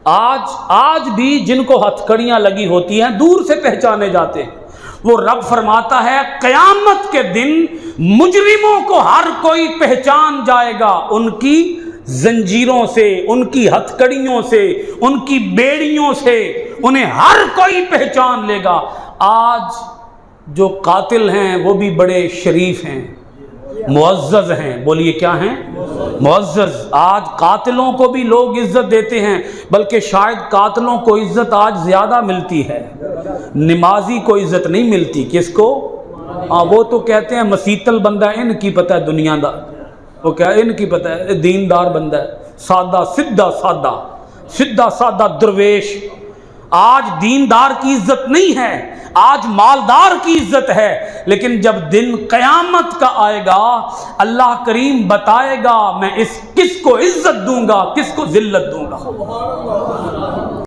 آج بھی جن کو ہتھکڑیاں لگی ہوتی ہیں دور سے پہچانے جاتے ہیں. وہ رب فرماتا ہے قیامت کے دن مجرموں کو ہر کوئی پہچان جائے گا، ان کی زنجیروں سے، ان کی ہتھکڑیوں سے، ان کی بیڑیوں سے انہیں ہر کوئی پہچان لے گا. آج جو قاتل ہیں وہ بھی بڑے شریف ہیں، معزز ہیں. بولیے کیا ہیں؟ معزز. آج قاتلوں کو بھی لوگ عزت دیتے ہیں، بلکہ شاید قاتلوں کو عزت آج زیادہ ملتی ہے، نمازی کو عزت نہیں ملتی. کس کو؟ وہ تو کہتے ہیں مسیتل بندہ ہے، ان کی پتہ ہے دنیا دا، وہ کیا ان کی پتہ ہے دیندار بندہ ہے، سادہ سیدھا سادہ درویش. آج دیندار کی عزت نہیں ہے، آج مالدار کی عزت ہے. لیکن جب دن قیامت کا آئے گا اللہ کریم بتائے گا میں کس کو عزت دوں گا، کس کو ذلت دوں گا.